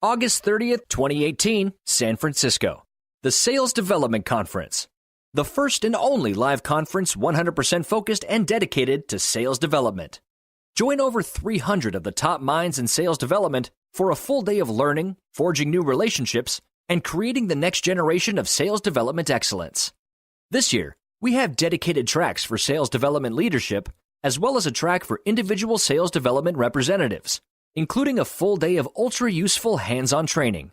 August 30th, 2018, San Francisco. The Sales Development Conference. The first and only live conference 100% focused and dedicated to sales development. Join over 300 of the top minds in sales development for a full day of learning, forging new relationships, and creating the next generation of sales development excellence. This year, we have dedicated tracks for sales development leadership, as well as a track for individual sales development representatives, including a full day of ultra-useful hands-on training.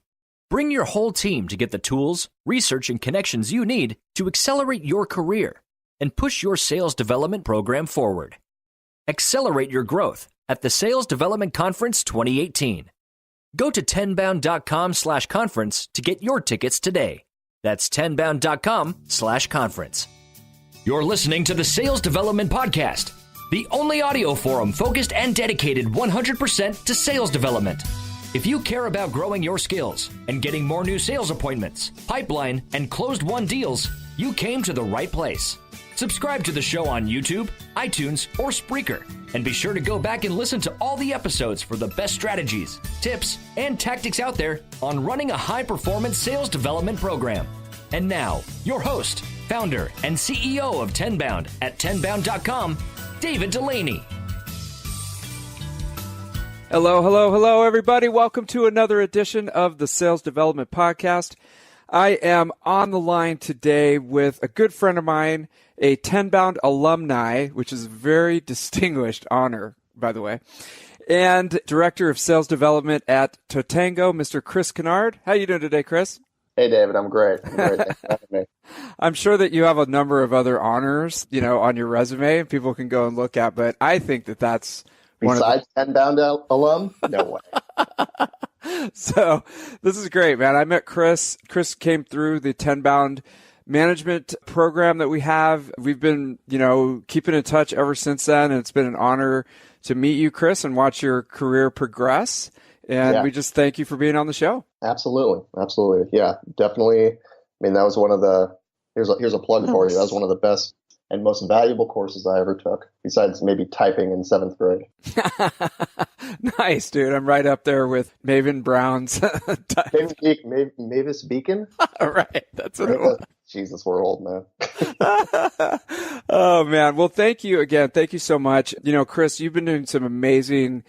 Bring your whole team to get the tools, research, and connections you need to accelerate your career and push your sales development program forward. Accelerate your growth at the Sales Development Conference 2018. Go to tenbound.com/conference to get your tickets today. That's tenbound.com/conference. You're listening to the Sales Development Podcast, the only audio forum focused and dedicated 100% to sales development. If you care about growing your skills and getting more new sales appointments, pipeline, and closed-won deals, you came to the right place. Subscribe to the show on YouTube, iTunes, or Spreaker, and be sure to go back and listen to all the episodes for the best strategies, tips, and tactics out there on running a high-performance sales development program. And now, your host, founder, and CEO of Tenbound at tenbound.com, David Delaney. Hello, everybody. Welcome to another edition of the Sales Development Podcast. I am on the line today with a good friend of mine, a Tenbound alumni, which is a very distinguished honor, by the way, and Director of Sales Development at Totango, Mr. Chris Kinnard. How are you doing today, Chris? Hey, David. I'm great. Thanks for having me. I'm sure that you have a number of other honors, on your resume, and people can go and look at, but I think that that's Besides Tenbound alum? No way. So this is great, man. I met Chris. Chris came through the Tenbound management program that we have. We've been, keeping in touch ever since then, and it's been an honor to meet you, Chris, and watch your career progress. And we just thank you for being on the show. Absolutely. Yeah, definitely. I mean, that was one of the, here's a plug for you. That was one of the best and most valuable courses I ever took, besides maybe typing in 7th grade. Nice, dude. I'm right up there with Maven Brown's. Mavis Beacon? Right. That's what it was. Jesus, we're old, man. Oh, man. Well, thank you again. Thank you so much. Chris, you've been doing some amazing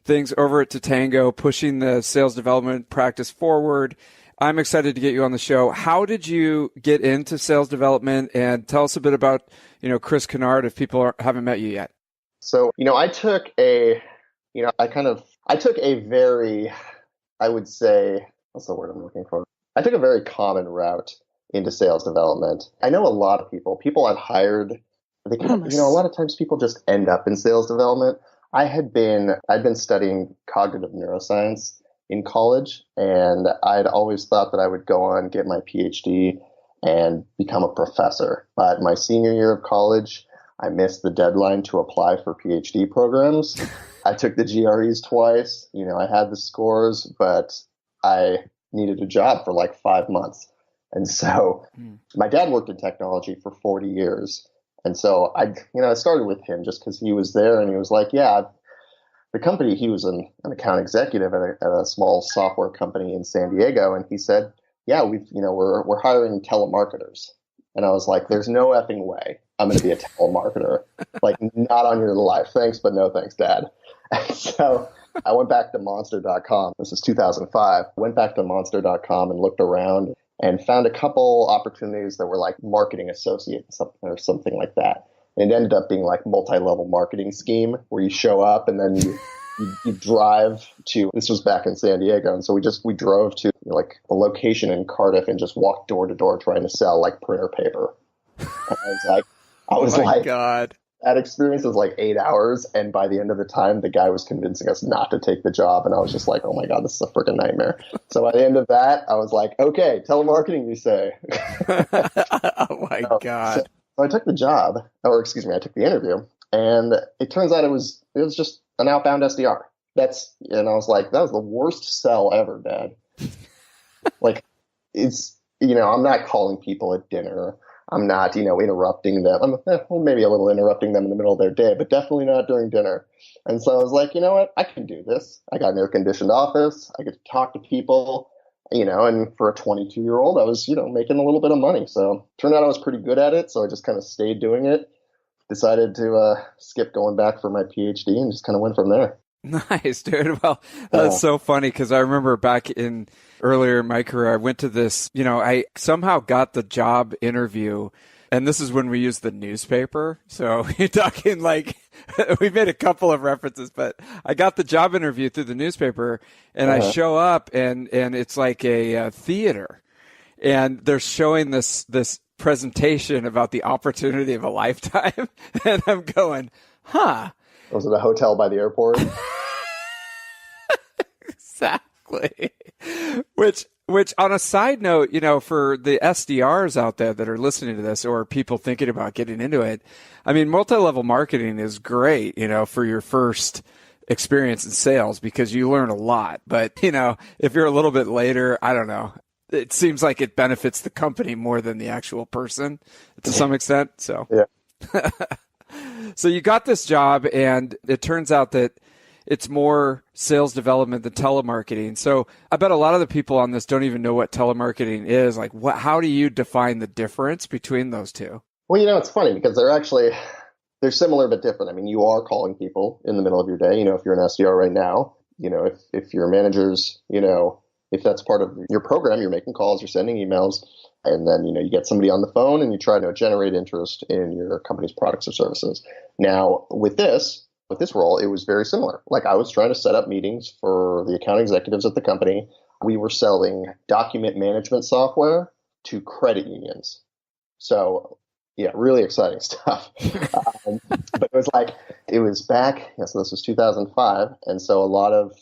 things over at Totango, pushing the sales development practice forward. I'm excited to get you on the show. How did you get into sales development? And tell us a bit about, Chris Kinnard, if people haven't met you yet. So, I took a very, I would say, what's the word I'm looking for? I took a very common route into sales development. I know a lot of people I've hired, a lot of times people just end up in sales development. I'd been studying cognitive neuroscience in college, and I'd always thought that I would go on, get my PhD, and become a professor. But my senior year of college, I missed the deadline to apply for PhD programs. I took the GREs twice. I had the scores, but I needed a job for like 5 months. And so my dad worked in technology for 40 years. And so I started with him just because he was there, and he was like, the company, he was an account executive at a small software company in San Diego. And he said, we're hiring telemarketers. And I was like, there's no effing way I'm going to be a telemarketer. Like, not on your life. Thanks, but no thanks, Dad. And so I went back to monster.com. This is 2005. Went back to monster.com and looked around and found a couple opportunities that were like marketing associate or something like that. And it ended up being like multi-level marketing scheme where you show up and then you drive to, this was back in San Diego. And so we drove to like a location in Cardiff and just walked door to door trying to sell like printer paper. And I was like, God. That experience was like 8 hours. And by the end of the time, the guy was convincing us not to take the job. And I was just like, oh my God, this is a freaking nightmare. So by the end of that, I was like, okay, telemarketing, you say. Oh my God. So I took the job, I took the interview, and it turns out it was just an outbound SDR. And I was like, that was the worst sell ever, Dad. Like, I'm not calling people at dinner. I'm not, interrupting them. Well, maybe a little interrupting them in the middle of their day, but definitely not during dinner. And so I was like, you know what? I can do this. I got an air-conditioned office. I get to talk to people, and for a 22-year-old, I was, making a little bit of money. So turned out I was pretty good at it. So I just kind of stayed doing it, decided to skip going back for my PhD and just kind of went from there. Nice, dude. Well, that's so funny because I remember back earlier in my career, I went to this, I somehow got the job interview, and this is when we used the newspaper. So you're talking like, we made a couple of references, but I got the job interview through the newspaper, and I show up and it's like a theater, and they're showing this presentation about the opportunity of a lifetime. And I'm going, huh. Was it a hotel by the airport? Exactly. Which on a side note, for the SDRs out there that are listening to this or people thinking about getting into it, I mean, multi-level marketing is great, for your first experience in sales because you learn a lot. But, if you're a little bit later, I don't know. It seems like it benefits the company more than the actual person to some extent. So, yeah. So you got this job, and it turns out that it's more sales development than telemarketing. So I bet a lot of the people on this don't even know what telemarketing is. Like, how do you define the difference between those two? Well, it's funny because they're similar but different. I mean, you are calling people in the middle of your day. If you're an SDR right now, if your managers, if that's part of your program, you're making calls, you're sending emails, and then, you get somebody on the phone and you try to generate interest in your company's products or services. Now, with this role, it was very similar. Like, I was trying to set up meetings for the account executives at the company. We were selling document management software to credit unions. So, yeah, really exciting stuff. But it was back, so this was 2005. And so a lot of,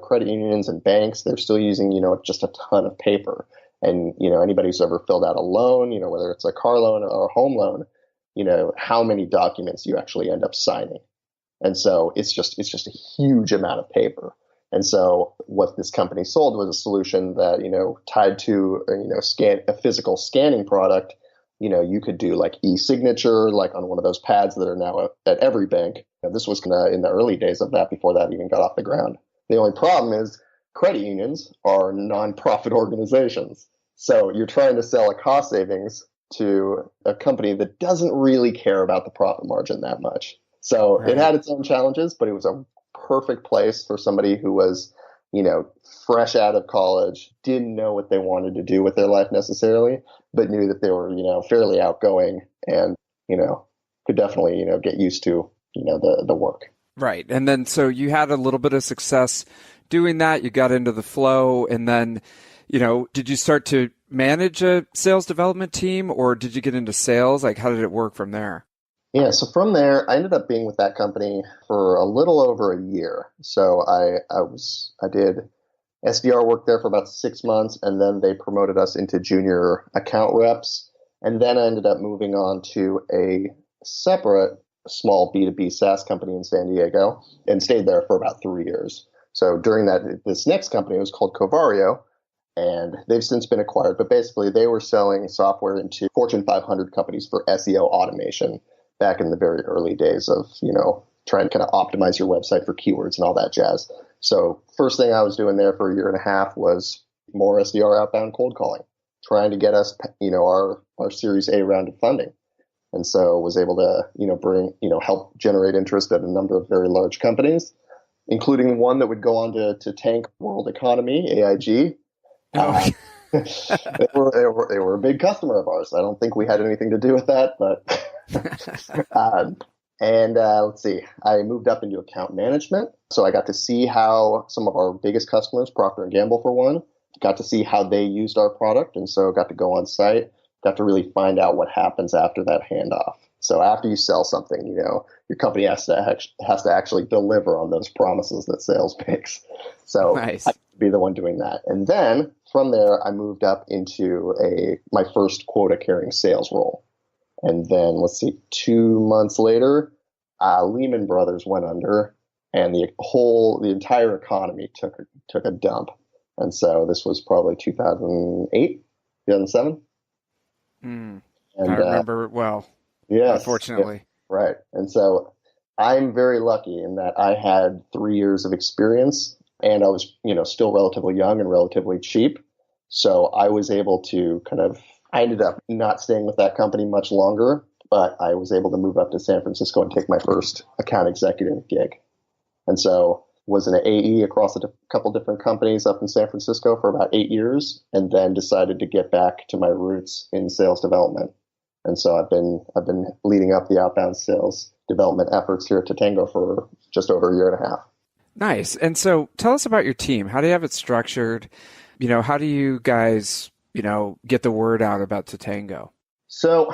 credit unions and banks, they're still using, just a ton of paper. And, anybody who's ever filled out a loan, whether it's a car loan or a home loan, how many documents you actually end up signing. And so it's just a huge amount of paper. And so what this company sold was a solution that, tied to, a physical scanning product. You could do like e-signature, like on one of those pads that are now at every bank. This was in the early days of that, before that even got off the ground. The only problem is credit unions are nonprofit organizations. So you're trying to sell a cost savings to a company that doesn't really care about the profit margin that much. So It had its own challenges, but it was a perfect place for somebody who was, fresh out of college, didn't know what they wanted to do with their life necessarily, but knew that they were, fairly outgoing and, could definitely, get used to, the work. Right. And then so you had a little bit of success doing that. You got into the flow, and then, did you start to manage a sales development team, or did you get into sales? Like, how did it work from there? Yeah, so from there, I ended up being with that company for a little over a year. So I did SDR work there for about 6 months, and then they promoted us into junior account reps. And then I ended up moving on to a separate small B2B SaaS company in San Diego and stayed there for about 3 years. So during this next company was called Covario, and they've since been acquired. But basically, they were selling software into Fortune 500 companies for SEO automation back in the very early days of, trying to kind of optimize your website for keywords and all that jazz. So first thing I was doing there for a year and a half was more SDR outbound cold calling, trying to get us, our Series A round of funding. And so was able to, help generate interest at a number of very large companies, including one that would go on to tank world economy, AIG. They were a big customer of ours. I don't think we had anything to do with that, but let's see. I moved up into account management, so I got to see how some of our biggest customers, Procter & Gamble for one, got to see how they used our product, and so got to go on site, got to really find out what happens after that handoff. So after you sell something, your company has to actually deliver on those promises that sales makes. So nice. I could be the one doing that. And then from there, I moved up into my first quota carrying sales role. And then 2 months later, Lehman Brothers went under, and the entire economy took a dump. And so this was probably 2008, 2007. And, I remember it well, yes, unfortunately. right. And so I'm very lucky in that I had 3 years of experience and I was, still relatively young and relatively cheap. So I was able to I ended up not staying with that company much longer, but I was able to move up to San Francisco and take my first account executive gig. And so was an AE across a couple different companies up in San Francisco for about 8 years, and then decided to get back to my roots in sales development. And so I've been leading up the outbound sales development efforts here at Tatango for just over a year and a half. Nice. And so tell us about your team. How do you have it structured? How do you guys, get the word out about Tatango? So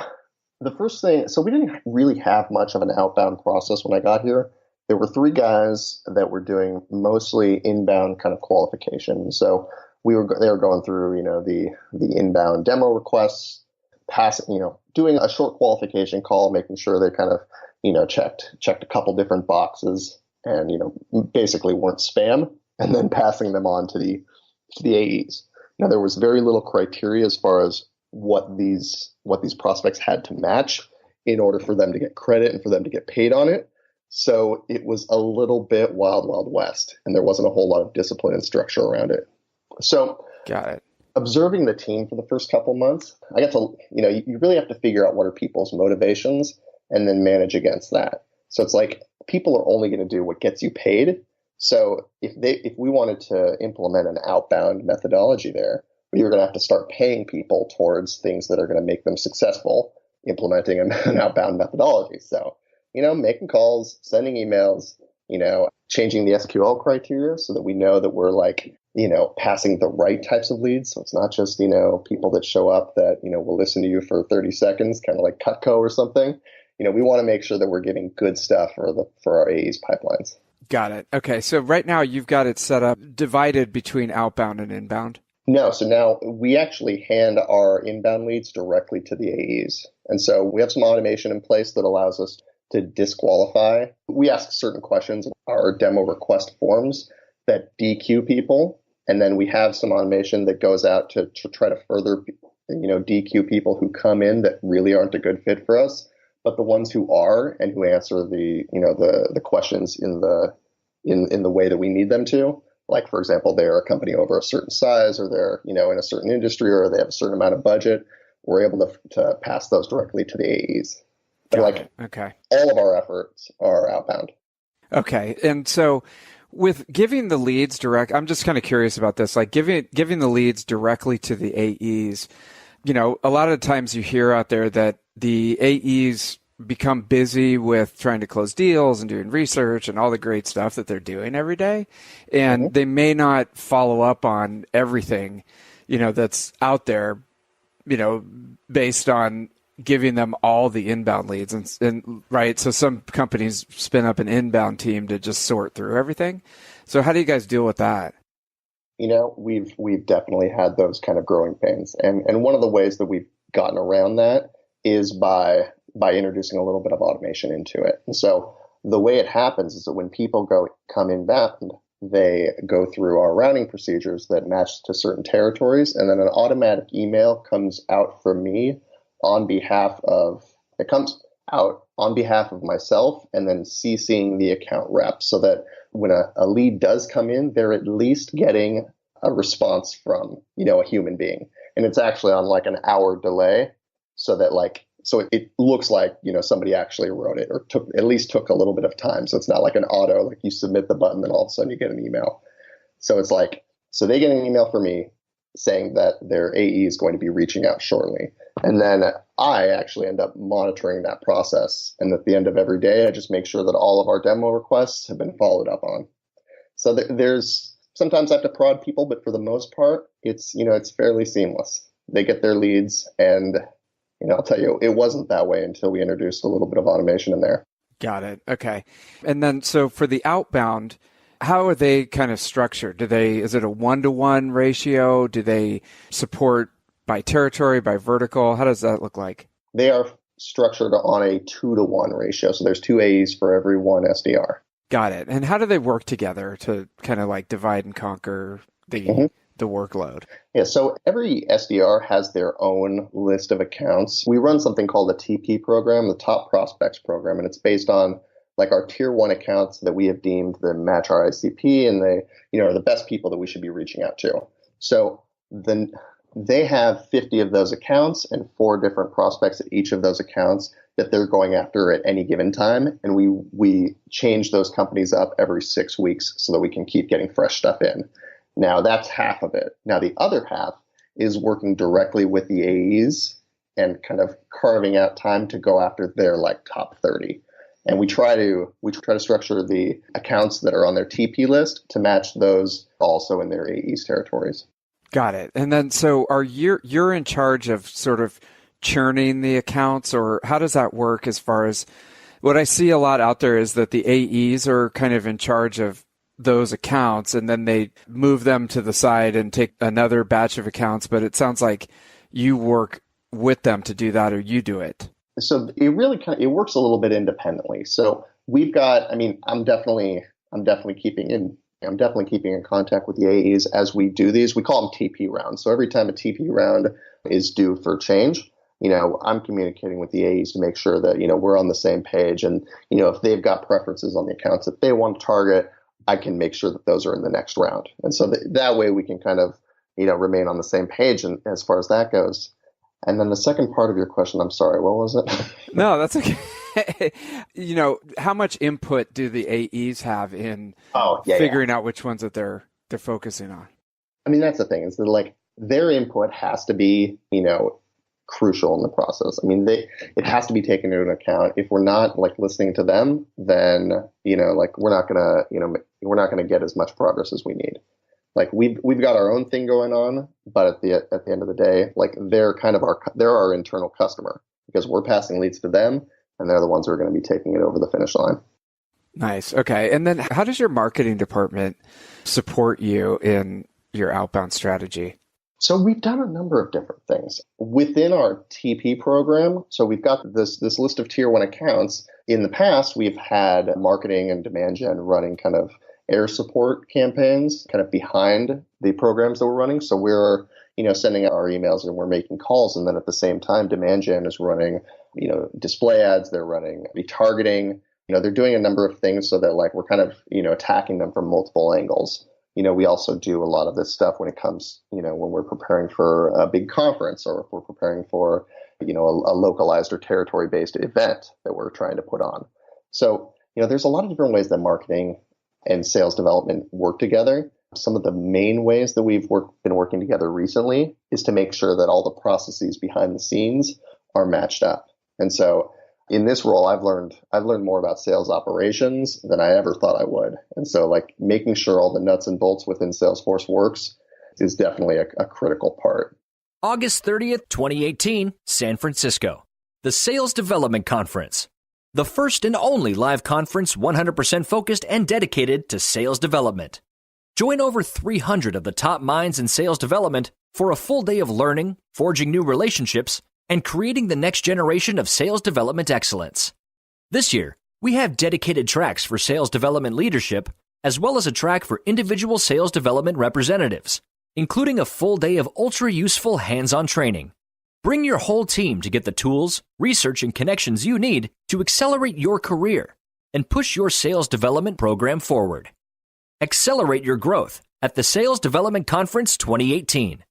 the first thing, we didn't really have much of an outbound process when I got here. There were 3 guys that were doing mostly inbound kind of qualification. So they were going through, the inbound demo requests, doing a short qualification call, making sure they kind of, checked a couple different boxes and, basically weren't spam, and then passing them on to the AEs. Now, there was very little criteria as far as what these prospects had to match in order for them to get credit and for them to get paid on it. So it was a little bit wild, wild west, and there wasn't a whole lot of discipline and structure around it. So got it. Observing the team for the first couple months, I got to, you really have to figure out what are people's motivations and then manage against that. So it's like people are only going to do what gets you paid. So if we wanted to implement an outbound methodology there, we were going to have to start paying people towards things that are going to make them successful implementing an outbound methodology. So, making calls, sending emails, changing the SQL criteria so that we know that we're passing the right types of leads. So it's not just, people that show up that, will listen to you for 30 seconds, kind of like Cutco or something. We want to make sure that we're getting good stuff for our AEs pipelines. Got it. Okay. So right now you've got it set up, divided between outbound and inbound. No. So now we actually hand our inbound leads directly to the AEs. And so we have some automation in place that allows us to disqualify. We ask certain questions in our demo request forms that DQ people. And then we have some automation that goes out to try to further, DQ people who come in that really aren't a good fit for us. But the ones who are and who answer the questions in the way that we need them to, like, for example, they're a company over a certain size, or they're, in a certain industry, or they have a certain amount of budget, we're able to pass those directly to the AEs. But okay. All of our efforts are outbound. Okay. And so with giving the leads direct, I'm just kind of curious about this, like giving the leads directly to the AEs, a lot of times you hear out there that the AEs become busy with trying to close deals and doing research and all the great stuff that they're doing every day. And they may not follow up on everything, that's out there, based on giving them all the inbound leads. And right. So some companies spin up an inbound team to just sort through everything. So how do you guys deal with that? We've definitely had those kind of growing pains. And one of the ways that we've gotten around that is by introducing a little bit of automation into it. And so the way it happens is that when people come inbound, they go through our routing procedures that match to certain territories, and then an automatic email comes out from me on behalf of myself, and then CCing the account rep, so that when a lead does come in, they're at least getting a response from, a human being. And it's actually on like an hour delay, so that it looks like, somebody actually wrote it, or took a little bit of time. So it's not like an auto, like you submit the button and all of a sudden you get an email. So it's so they get an email from me saying that their AE is going to be reaching out shortly. And then I actually end up monitoring that process. And at the end of every day, I just make sure that all of our demo requests have been followed up on. So there's sometimes I have to prod people, but for the most part, it's fairly seamless. They get their leads, and I'll tell you, it wasn't that way until we introduced a little bit of automation in there. Got it. Okay. And then, so for the outbound, how are they kind of structured? Is it a 1-to-1 ratio? Do they support by territory, by vertical? How does that look like? They are structured on a 2-to-1 ratio. So there's 2 AEs for every 1 SDR. Got it. And how do they work together to kind of like divide and conquer the the workload? Yeah, so every SDR has their own list of accounts. We run something called the TP program, the Top Prospects program, and it's based on like our tier one accounts that we have deemed that match our ICP and they, are the best people that we should be reaching out to. So then they have 50 of those accounts and 4 different prospects at each of those accounts that they're going after at any given time. And we change those companies up every 6 weeks so that we can keep getting fresh stuff in. Now that's half of it. Now the other half is working directly with the AEs and kind of carving out time to go after their like top 30. And we try to structure the accounts that are on their TP list to match those also in their AEs territories. Got it. And then, so you're in charge of sort of churning the accounts, or how does that work? As far as what I see a lot out there is that the AEs are kind of in charge of those accounts, and then they move them to the side and take another batch of accounts. But it sounds like you work with them to do that, or you do it. So it really it works a little bit independently. So we've got, I'm definitely keeping in contact with the AEs as we do these. We call them TP rounds. So every time a TP round is due for change, I'm communicating with the AEs to make sure that, we're on the same page. And, if they've got preferences on the accounts that they want to target, I can make sure that those are in the next round. And so that way we can kind of, remain on the same page. And as far as that goes. And then the second part of your question, I'm sorry, what was it? No, that's okay. How much input do the AEs have in figuring out which ones that they're focusing on? That's the thing, is that like their input has to be, crucial in the process. It has to be taken into account. If we're not like listening to them, then, we're not gonna get as much progress as we need. Like we've got our own thing going on, but at the end of the day, like they're our internal customer because we're passing leads to them, and they're the ones who are going to be taking it over the finish line. Nice. Okay. And then how does your marketing department support you in your outbound strategy? So we've done a number of different things within our TP program. So we've got this list of tier one accounts. In the past, we've had marketing and demand gen running kind of air support campaigns kind of behind the programs that we're running. So we're, sending out our emails and we're making calls. And then at the same time, demand gen is running, display ads, they're running retargeting, they're doing a number of things so that like we're kind of, attacking them from multiple angles. We also do a lot of this stuff when it comes, when we're preparing for a big conference or if we're preparing for, a localized or territory-based event that we're trying to put on. So, there's a lot of different ways that marketing and sales development work together. Some of the main ways that we've been working together recently is to make sure that all the processes behind the scenes are matched up. And so in this role, I've learned more about sales operations than I ever thought I would. And so like making sure all the nuts and bolts within Salesforce works is definitely a critical part. August 30th, 2018, San Francisco. The Sales Development Conference. The first and only live conference 100% focused and dedicated to sales development. Join over 300 of the top minds in sales development for a full day of learning, forging new relationships, and creating the next generation of sales development excellence. This year, we have dedicated tracks for sales development leadership, as well as a track for individual sales development representatives, including a full day of ultra-useful hands-on training. Bring your whole team to get the tools, research, and connections you need to accelerate your career and push your sales development program forward. Accelerate your growth at the Sales Development Conference 2018.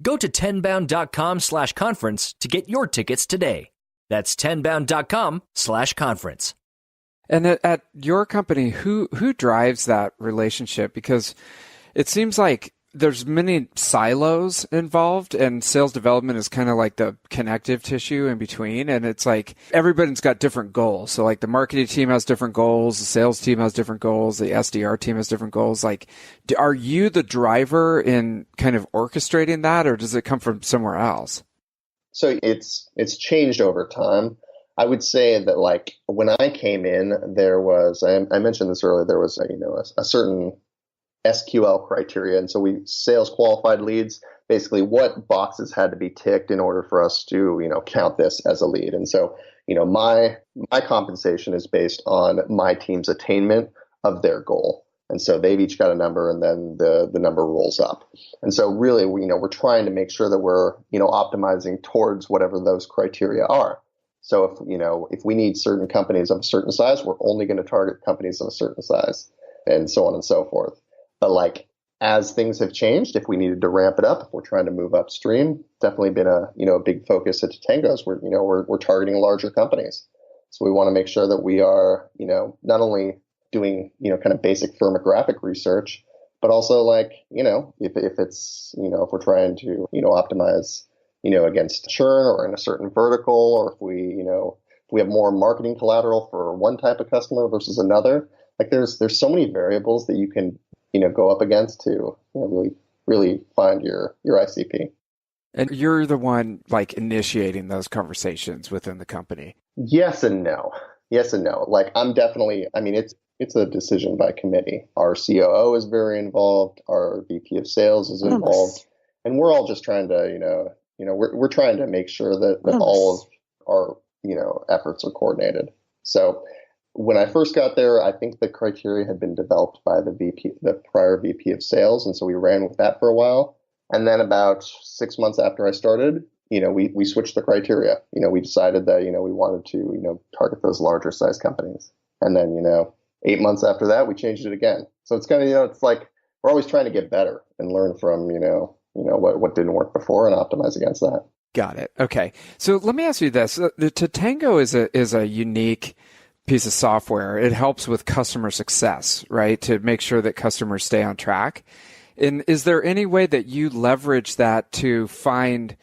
Go to tenbound.com/conference to get your tickets today. That's tenbound.com/conference. And at your company, who drives that relationship? Because it seems like there's many silos involved, and sales development is kind of like the connective tissue in between. And it's like everybody's got different goals. So like the marketing team has different goals, the sales team has different goals, the SDR team has different goals. Like, are you the driver in kind of orchestrating that, or does it come from somewhere else? So it's changed over time. I would say that like when I came in, there was, I mentioned this earlier, there was a certain SQL criteria. And so we sales qualified leads, basically what boxes had to be ticked in order for us to, count this as a lead. And so, my compensation is based on my team's attainment of their goal. And so they've each got a number, and then the number rolls up. And so really, we're trying to make sure that we're, optimizing towards whatever those criteria are. So if we need certain companies of a certain size, we're only going to target companies of a certain size, and so on and so forth. But like, as things have changed, if we needed to ramp it up, if we're trying to move upstream, definitely been a big focus at Tango's. We're targeting larger companies. So we want to make sure that we are, not only doing, kind of basic firmographic research, but also like, if it's, if we're trying to, optimize, against churn or in a certain vertical, or if we have more marketing collateral for one type of customer versus another, like there's so many variables that you can, go up against to, really find your ICP. And you're the one like initiating those conversations within the company. Yes and no. Like I'm definitely, it's a decision by committee. Our COO is very involved. Our VP of sales is involved. And we're all just trying to, we're trying to make sure that all of our, efforts are coordinated. So when I first got there, I think the criteria had been developed by the prior VP of sales. And so we ran with that for a while. And then about 6 months after I started, we switched the criteria. We decided that, we wanted to, target those larger size companies. And then, 8 months after that, we changed it again. So it's kind of, it's like we're always trying to get better and learn from, what didn't work before and optimize against that. Got it. Okay. So let me ask you this. Tango is a unique piece of software. It helps with customer success, right? To make sure that customers stay on track. And is there any way that you leverage that to find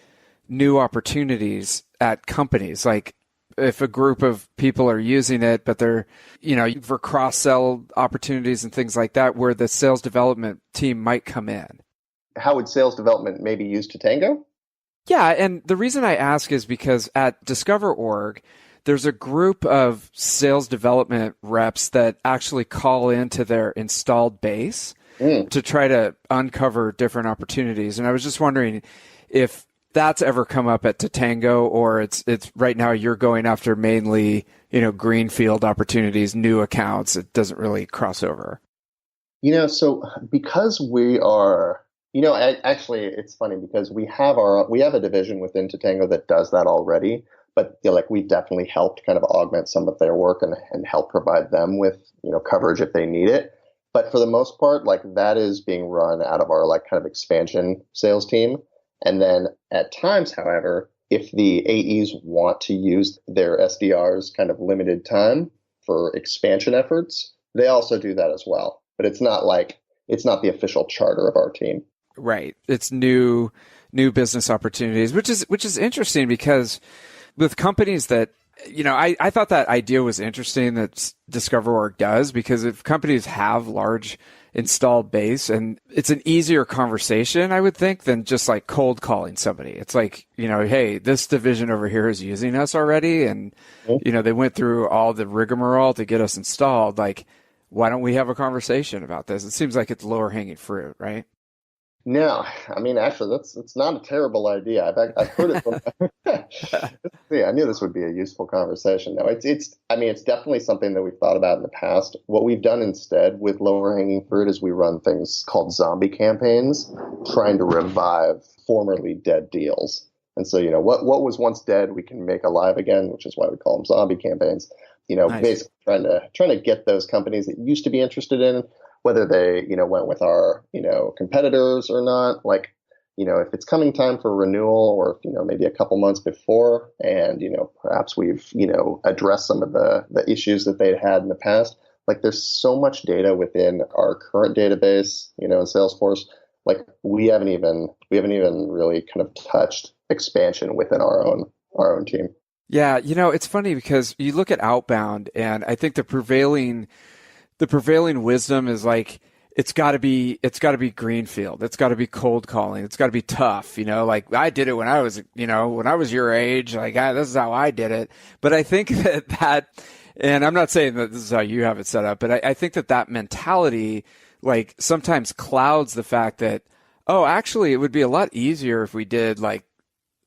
new opportunities at companies? Like if a group of people are using it, but they're, for cross-sell opportunities and things like that, where the sales development team might come in. How would sales development maybe use to Tango? Yeah. And the reason I ask is because at Discover.org, there's a group of sales development reps that actually call into their installed base to try to uncover different opportunities. And I was just wondering if that's ever come up at Tatango, or it's right now you're going after mainly, greenfield opportunities, new accounts. It doesn't really cross over. So because we are, actually it's funny because we have a division within Tatango that does that already. But we've definitely helped kind of augment some of their work and help provide them with, coverage if they need it. But for the most part, that is being run out of our kind of expansion sales team. And then at times, however, if the AEs want to use their SDRs kind of limited time for expansion efforts, they also do that as well. But it's not the official charter of our team. Right. It's new business opportunities, which is interesting because with companies that, I thought that idea was interesting that Discover.org does, because if companies have large installed base, and it's an easier conversation, I would think, than just like cold calling somebody. It's like, hey, this division over here is using us already. And, they went through all the rigmarole to get us installed. Like, why don't we have a conversation about this? It seems like it's lower hanging fruit, right? No, actually, it's not a terrible idea. I've heard it from. Yeah, I knew this would be a useful conversation. No, it's definitely something that we've thought about in the past. What we've done instead with lower hanging fruit is we run things called zombie campaigns, trying to revive formerly dead deals. And so, what was once dead, we can make alive again, which is why we call them zombie campaigns. Nice. Basically trying to get those companies that used to be interested in, whether they, went with our, competitors or not, if it's coming time for renewal, or, maybe a couple months before, and, perhaps we've, addressed some of the issues that they'd had in the past. There's so much data within our current database, in Salesforce, we haven't even really kind of touched expansion within our own team. Yeah. It's funny because you look at outbound, and I think the prevailing wisdom is it's got to be greenfield. It's got to be cold calling. It's got to be tough. I did it when I was your age. This is how I did it. But I think that, and I'm not saying that this is how you have it set up, but I think that mentality, sometimes clouds the fact that, oh, actually it would be a lot easier if we did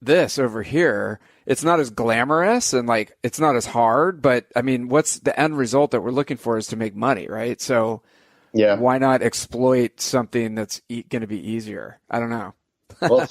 this over here. It's not as glamorous and it's not as hard, but what's the end result that we're looking for is to make money, right? So Yeah. Why not exploit something that's going to be easier? I don't know. Well,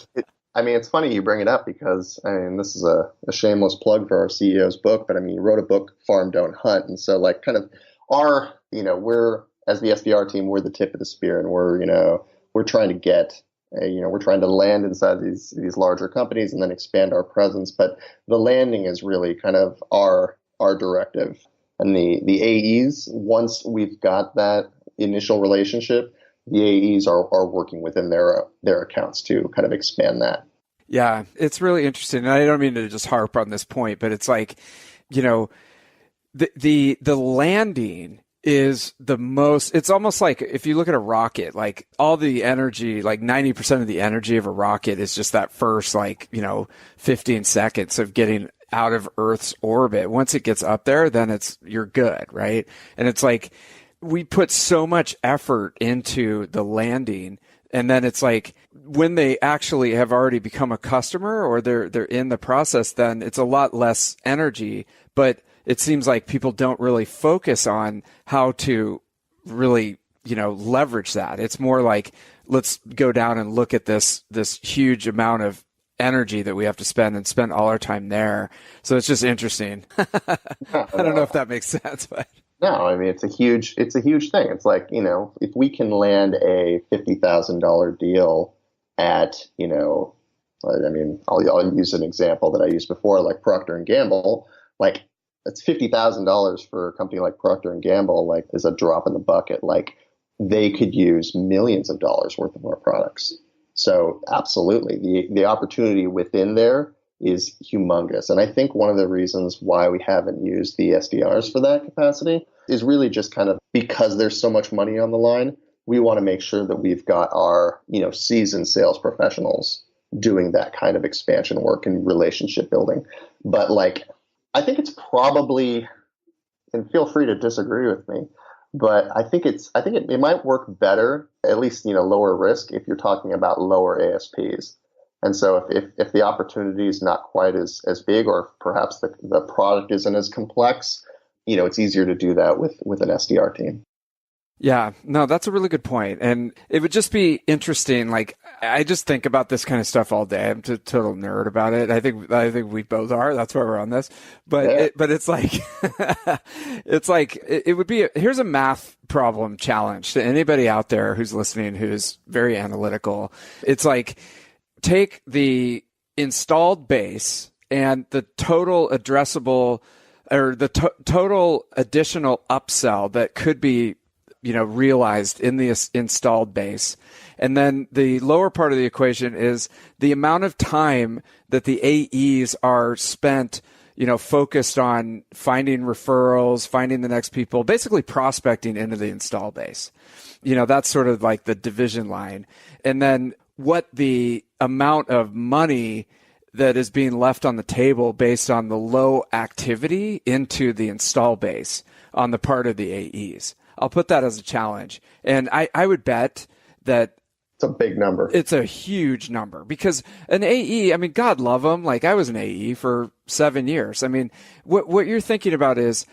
it's funny you bring it up because, this is a shameless plug for our CEO's book, but he wrote a book, Farm Don't Hunt. And so like kind of we're, as the SDR team, we're the tip of the spear, and we're trying to get, we're trying to land inside these larger companies and then expand our presence. But the landing is really kind of our directive. And the AEs, once we've got that initial relationship, the AEs are working within their accounts to kind of expand that. Yeah, it's really interesting. And I don't mean to just harp on this point, but it's like, the landing is the most, it's almost like if you look at a rocket, like all the energy, like 90% of the energy of a rocket is just that first 15 seconds of getting out of Earth's orbit. Once it gets up there, then you're good, right? And it's like we put so much effort into the landing, and then it's like when they actually have already become a customer or they're in the process, then it's a lot less energy, but it seems like people don't really focus on how to really, leverage that. It's more like, let's go down and look at this huge amount of energy that we have to spend and spend all our time there. So it's just interesting. I don't know if that makes sense, but no, it's a huge thing. It's like, if we can land a $50,000 deal at, I'll use an example that I used before, like Procter and Gamble, like that's $50,000 for a company like Procter and Gamble, like is a drop in the bucket. Like they could use millions of dollars worth of our products. So absolutely, the opportunity within there is humongous. And I think one of the reasons why we haven't used the SDRs for that capacity is really just kind of because there's so much money on the line. We want to make sure that we've got our, seasoned sales professionals doing that kind of expansion work and relationship building. But like, I think it's probably, and feel free to disagree with me, but I think it might work better, at least, lower risk if you're talking about lower ASPs. And so if the opportunity is not quite as big, or perhaps the product isn't as complex, it's easier to do that with an SDR team. Yeah, no, that's a really good point. And it would just be interesting. Like, I just think about this kind of stuff all day. I'm a total nerd about it. I think we both are. That's why we're on this. But yeah. It's like, it would be, here's a math problem challenge to anybody out there who's listening, who's very analytical. It's like, take the installed base and the total addressable, or the total additional upsell that could be realized in the installed base. And then the lower part of the equation is the amount of time that the AEs are spent, focused on finding referrals, finding the next people, basically prospecting into the install base. That's sort of like the division line. And then what the amount of money that is being left on the table based on the low activity into the install base on the part of the AEs. I'll put that as a challenge. And I would bet that it's a big number. It's a huge number because an AE, God love them. Like I was an AE for 7 years. What you're thinking about is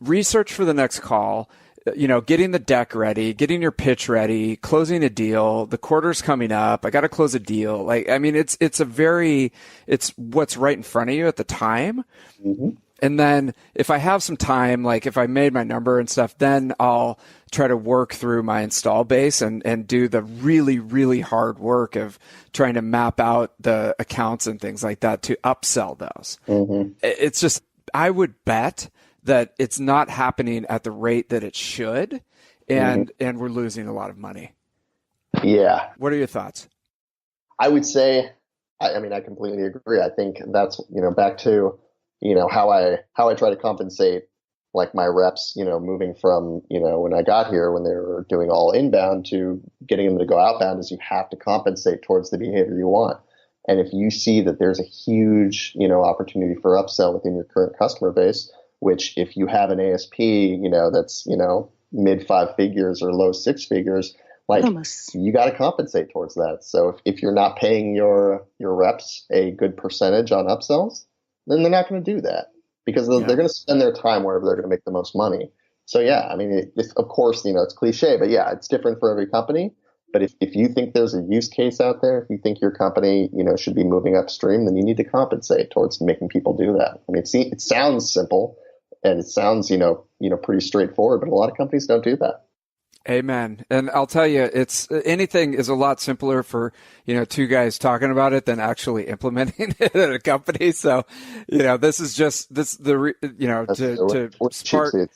research for the next call, getting the deck ready, getting your pitch ready, closing a deal, the quarter's coming up. I got to close a deal. It's what's right in front of you at the time. Mm-hmm. And then if I have some time, like if I made my number and stuff, then I'll try to work through my install base and do the really, really hard work of trying to map out the accounts and things like that to upsell those. Mm-hmm. It's just, I would bet that it's not happening at the rate that it should, and we're losing a lot of money. Yeah. What are your thoughts? I would say, I completely agree. I think that's, back to, how I try to compensate like my reps, moving from, when I got here, when they were doing all inbound to getting them to go outbound, is you have to compensate towards the behavior you want. And if you see that there's a huge, opportunity for upsell within your current customer base, which if you have an ASP, that's, mid 5 figures or low 6 figures, like you got to compensate towards that. So if you're not paying your reps a good percentage on upsells, then they're not going to do that because they're going to spend their time wherever they're going to make the most money. So yeah, I mean, of course, it's cliche, but yeah, it's different for every company. But if you think there's a use case out there, if you think your company, should be moving upstream, then you need to compensate towards making people do that. I mean, it sounds simple and it sounds, pretty straightforward, but a lot of companies don't do that. Amen. And I'll tell you, anything is a lot simpler for, two guys talking about it than actually implementing it at a company. So, this is just to spark.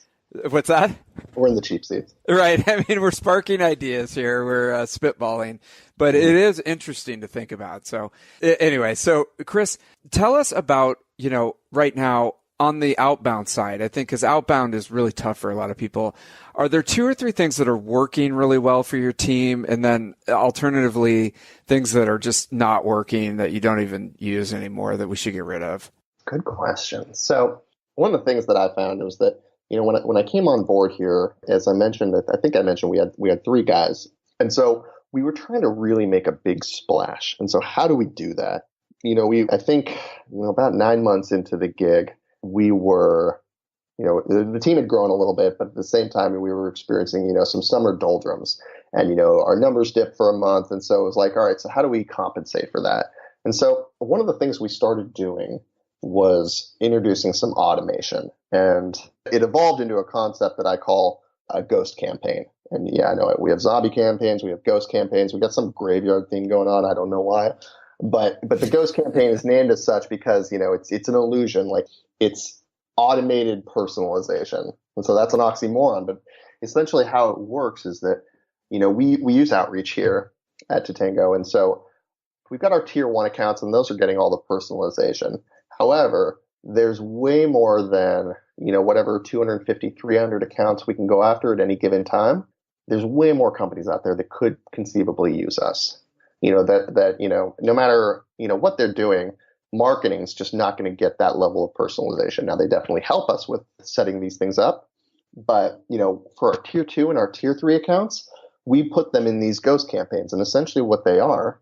What's that? We're in the cheap seats. Right. I mean, we're sparking ideas here. We're spitballing, but it is interesting to think about. So anyway, Chris, tell us about, right now on the outbound side, I think, because outbound is really tough for a lot of people. Are there 2 or 3 things that are working really well for your team? And then alternatively, things that are just not working that you don't even use anymore that we should get rid of? Good question. So one of the things that I found was that, when I came on board here, as I mentioned, we had 3 guys. And so we were trying to really make a big splash. And so how do we do that? I think about 9 months into the gig, we were, the team had grown a little bit, but at the same time, we were experiencing, some summer doldrums. And, our numbers dipped for a month. And so it was like, all right, so how do we compensate for that? And so one of the things we started doing was introducing some automation. And it evolved into a concept that I call a ghost campaign. And yeah, I know it. We have zombie campaigns, we have ghost campaigns, we got some graveyard theme going on. I don't know why. But the ghost campaign is named as such because, it's an illusion, like it's automated personalization. And so that's an oxymoron. But essentially how it works is that, we use outreach here at Tatango. And so we've got our tier 1 accounts and those are getting all the personalization. However, there's way more than, whatever 250, 300 accounts we can go after at any given time. There's way more companies out there that could conceivably use us. No matter, what they're doing, marketing is just not going to get that level of personalization. Now, they definitely help us with setting these things up. But, for our tier 2 and our tier 3 accounts, we put them in these ghost campaigns. And essentially what they are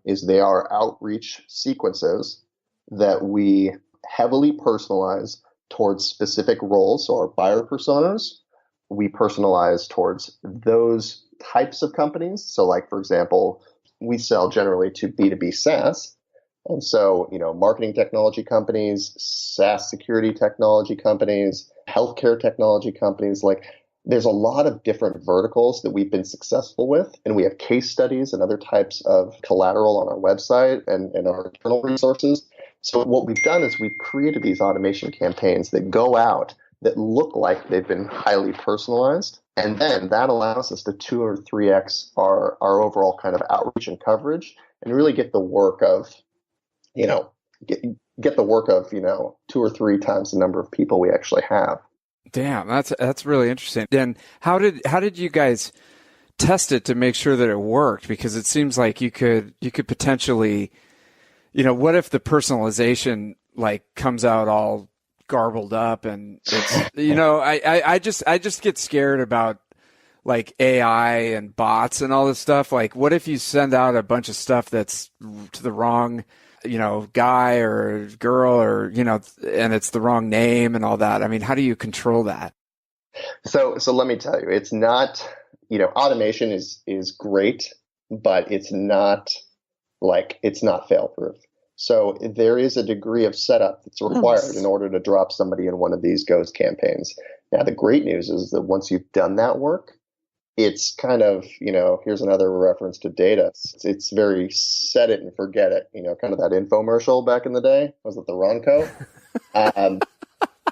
outreach sequences that we heavily personalize towards specific roles or buyer personas. We personalize towards those types of companies. So like, for example, we sell generally to B2B SaaS. And so, marketing technology companies, SaaS security technology companies, healthcare technology companies, like there's a lot of different verticals that we've been successful with. And we have case studies and other types of collateral on our website and our internal resources. So what we've done is we've created these automation campaigns that go out that look like they've been highly personalized. And then that allows us to 2 or 3x our overall kind of outreach and coverage and really get the work of, get the work of, 2 or 3 times the number of people we actually have. Damn, that's really interesting. And how did you guys test it to make sure that it worked? Because it seems like you could potentially, what if the personalization like comes out all garbled up and it's, I just get scared about like AI and bots and all this stuff. Like, what if you send out a bunch of stuff that's to the wrong, guy or girl or, and it's the wrong name and all that? I mean, how do you control that? So let me tell you, it's not, automation is great, but it's not fail proof. So there is a degree of setup that's required in order to drop somebody in one of these ghost campaigns. Now, the great news is that once you've done that work, it's kind of, here's another reference to data. It's very set it and forget it, kind of that infomercial back in the day. Was it the Ronco?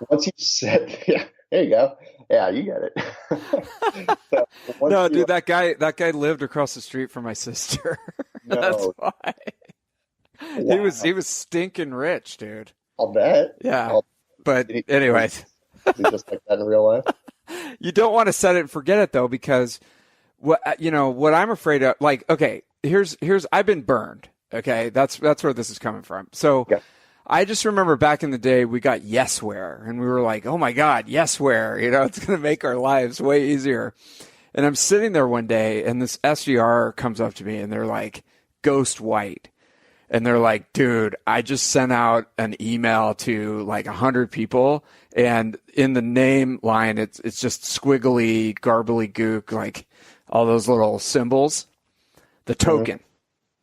Once you set, yeah, there you go. Yeah, you get it. No, dude, that guy lived across the street from my sister. No. That's why. Wow. He was stinking rich, dude. I'll bet. Yeah. But anyways. Is he just like that in real life? You don't want to set it and forget it though, because what I'm afraid of, like, okay, here's I've been burned. Okay. That's where this is coming from. So yeah. I just remember back in the day, we got Yesware and we were like, oh my God, Yesware, it's going to make our lives way easier. And I'm sitting there one day and this SDR comes up to me and they're like, Ghost White. and they're like, dude, I just sent out an email to like 100 people, and in the name line, it's just squiggly, garbly gook, like all those little symbols, the token.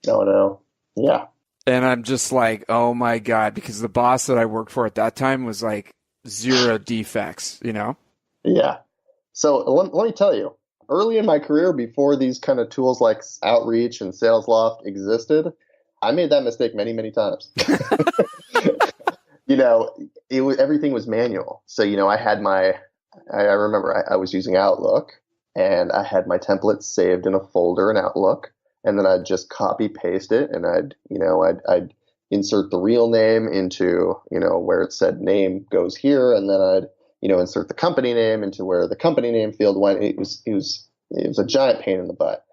Oh, no. Yeah. And I'm just like, oh my God, because the boss that I worked for at that time was like 0 defects, you know? Yeah. So let me tell you, early in my career, before these kind of tools like Outreach and SalesLoft existed, I made that mistake many, many times. Everything was manual. So, I had I remember I was using Outlook, and I had my templates saved in a folder in Outlook, and then I'd just copy paste it, and I'd insert the real name into, where it said name goes here, and then I'd, insert the company name into where the company name field went. It was a giant pain in the butt.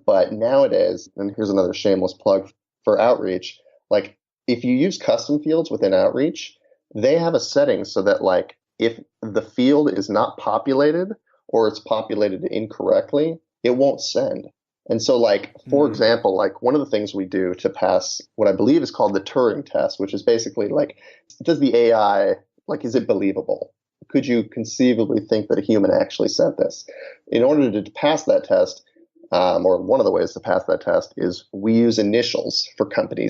But nowadays, and here's another shameless plug for Outreach, like if you use custom fields within Outreach, they have a setting so that like if the field is not populated or it's populated incorrectly, it won't send. And so like, for example, like one of the things we do to pass what I believe is called the Turing Test, which is basically like, does the AI, like, is it believable? Could you conceivably think that a human actually sent this? In order to pass that test, or one of the ways to pass that test is we use initials for company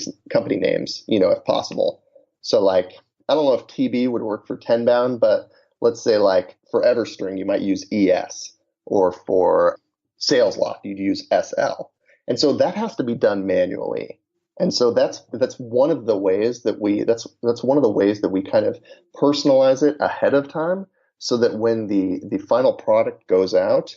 names, if possible. So like, I don't know if TB would work for Tenbound, but let's say like for EverString, you might use ES, or for SalesLoft, you'd use SL. And so that has to be done manually. And so that's one of the ways that we kind of personalize it ahead of time, so that when the final product goes out,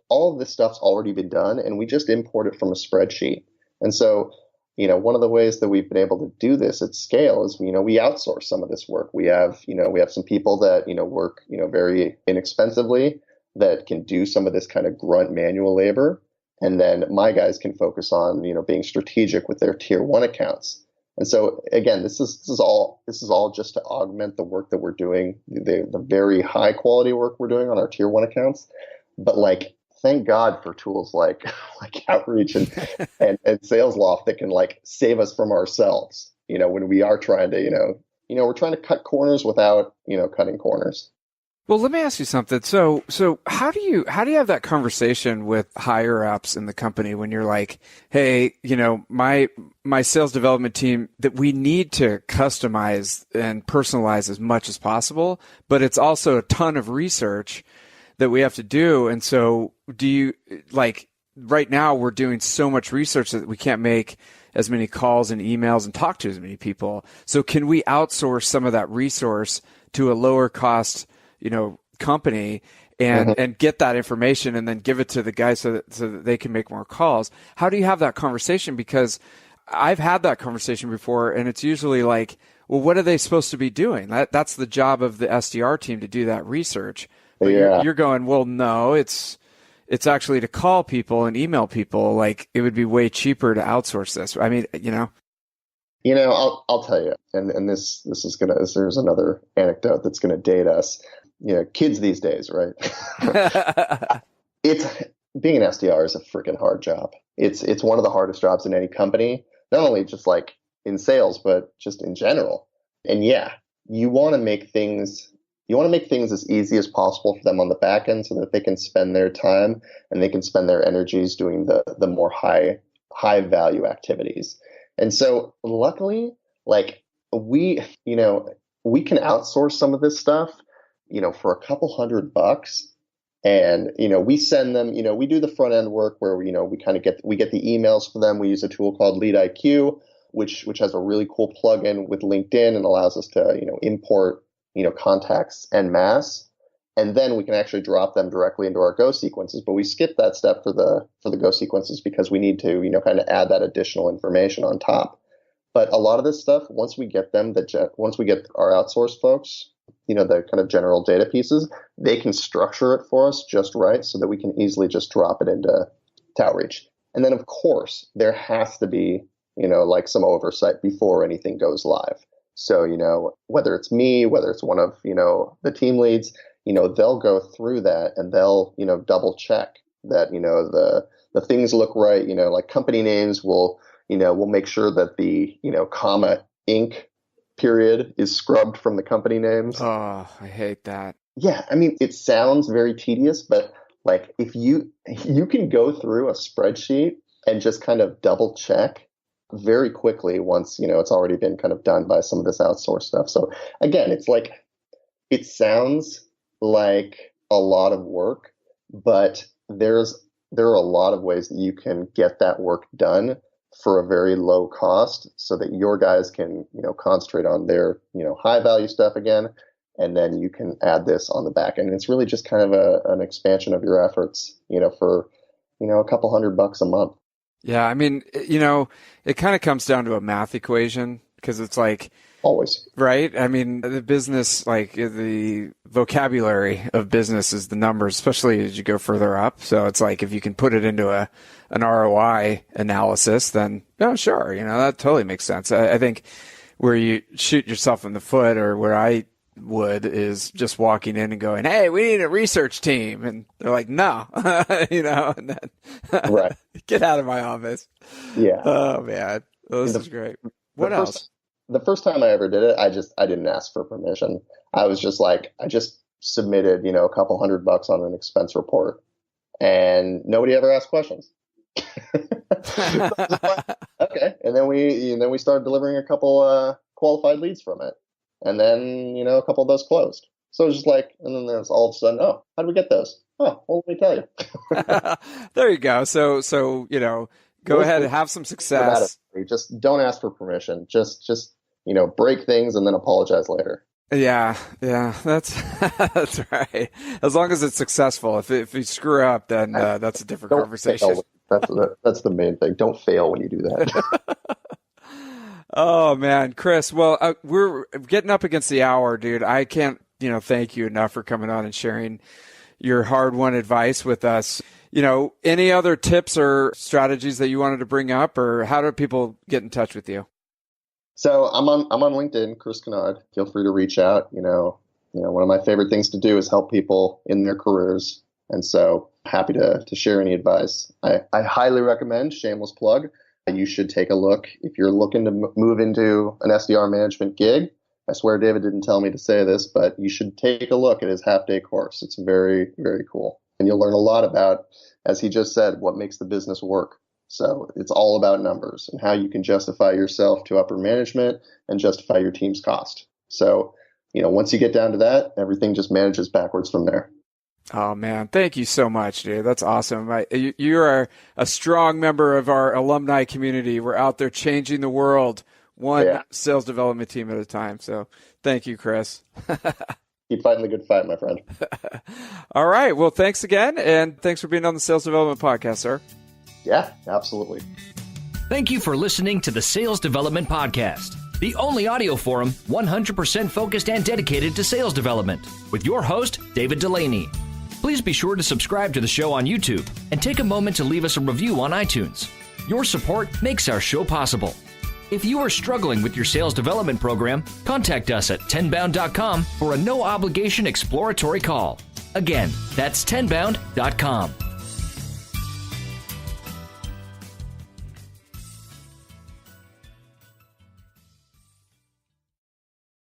all of this stuff's already been done, and we just import it from a spreadsheet. And so, one of the ways that we've been able to do this at scale is, we outsource some of this work. We have some people that, work, very inexpensively, that can do some of this kind of grunt manual labor. And then my guys can focus on, being strategic with their tier 1 accounts. And so again, this is all just to augment the work that we're doing, the very high quality work we're doing on our tier 1 accounts. But like, thank God for tools like Outreach and SalesLoft that can like save us from ourselves, when we are trying to, we're trying to cut corners without, cutting corners. Well, let me ask you something. So how do you have that conversation with higher ups in the company when you're like, hey, my sales development team, that we need to customize and personalize as much as possible, but it's also a ton of research that we have to do. And so do you, like, right now we're doing so much research that we can't make as many calls and emails and talk to as many people. So can we outsource some of that resource to a lower cost, company and get that information and then give it to the guys so that they can make more calls? How do you have that conversation? Because I've had that conversation before, and it's usually like, well, what are they supposed to be doing? That's the job of the SDR team, to do that research. But you're going, well, no, it's actually to call people and email people. Like, it would be way cheaper to outsource this. I mean, I'll tell you, and this is there's another anecdote that's gonna date us. Kids these days, right? Being an SDR is a freaking hard job. It's one of the hardest jobs in any company, not only just like in sales, but just in general. And yeah, you want to make things as easy as possible for them on the back end, so that they can spend their time and they can spend their energies doing the more high value activities. And so luckily, like we can outsource some of this stuff, for a couple $100. And, we send them, we do the front end work where, we get the emails for them. We use a tool called Lead IQ, which has a really cool plugin with LinkedIn and allows us to, import, contacts en masse. And then we can actually drop them directly into our Go sequences. But we skip that step for the Go sequences because we need to, kind of add that additional information on top. But a lot of this stuff, once we get our outsourced folks, the kind of general data pieces, they can structure it for us just right so that we can easily just drop it into Outreach. And then, of course, there has to be, like some oversight before anything goes live. So, whether it's me, whether it's one of, the team leads, they'll go through that and they'll, double check that, the things look right. Like company names will, We'll make sure that the, comma Inc. period is scrubbed from the company names. Oh, I hate that. Yeah, I mean, it sounds very tedious, but like if you can go through a spreadsheet and just kind of double check very quickly once, it's already been kind of done by some of this outsourced stuff. So again, it's like, it sounds like a lot of work, but there are a lot of ways that you can get that work done for a very low cost so that your guys can, concentrate on their, high value stuff again. And then you can add this on the back end. And it's really just kind of an expansion of your efforts, for, a couple $100 a month. Yeah. I mean, it kind of comes down to a math equation because it's like, always. Right. I mean, the business, like the vocabulary of business is the numbers, especially as you go further up. So it's like, if you can put it into an ROI analysis, then sure. That totally makes sense. I think where you shoot yourself in the foot, or where I would, is just walking in and going, "Hey, we need a research team." And they're like, "No," and then right. Get out of my office. Yeah. Oh man. This is great. What else? The first time I ever did it, I didn't ask for permission. I was just like, I just submitted, a couple $100 on an expense report, and nobody ever asked questions. Okay. And then we started delivering a couple qualified leads from it. And then, a couple of those closed. So it was just like, and then there's all of a sudden, oh, how do we get those? Oh, well, let me tell you. There you go. So, go ahead and have some success. Just don't ask for permission. Just, break things and then apologize later. Yeah, that's right. As long as it's successful. If you screw up, then that's a different conversation. That's the main thing. Don't fail when you do that. Oh man, Chris. Well, we're getting up against the hour, dude. I can't, thank you enough for coming on and sharing your hard-won advice with us. Any other tips or strategies that you wanted to bring up, or how do people get in touch with you? So I'm on LinkedIn, Chris Kinnard. Feel free to reach out. One of my favorite things to do is help people in their careers. And so happy to share any advice. I highly recommend, shameless plug, you should take a look if you're looking to move into an SDR management gig. I swear David didn't tell me to say this, but you should take a look at his half-day course. It's very, very cool. And you'll learn a lot about, as he just said, what makes the business work. So it's all about numbers and how you can justify yourself to upper management and justify your team's cost. So, once you get down to that, everything just manages backwards from there. Oh man, thank you so much, dude. That's awesome. You are a strong member of our alumni community. We're out there changing the world, one sales development team at a time. So thank you, Chris. Keep fighting the good fight, my friend. All right. Well, thanks again. And thanks for being on the Sales Development Podcast, sir. Yeah, absolutely. Thank you for listening to the Sales Development Podcast, the only audio forum 100% focused and dedicated to sales development, with your host, David Delaney. Please be sure to subscribe to the show on YouTube and take a moment to leave us a review on iTunes. Your support makes our show possible. If you are struggling with your sales development program, contact us at tenbound.com for a no-obligation exploratory call. Again, that's tenbound.com.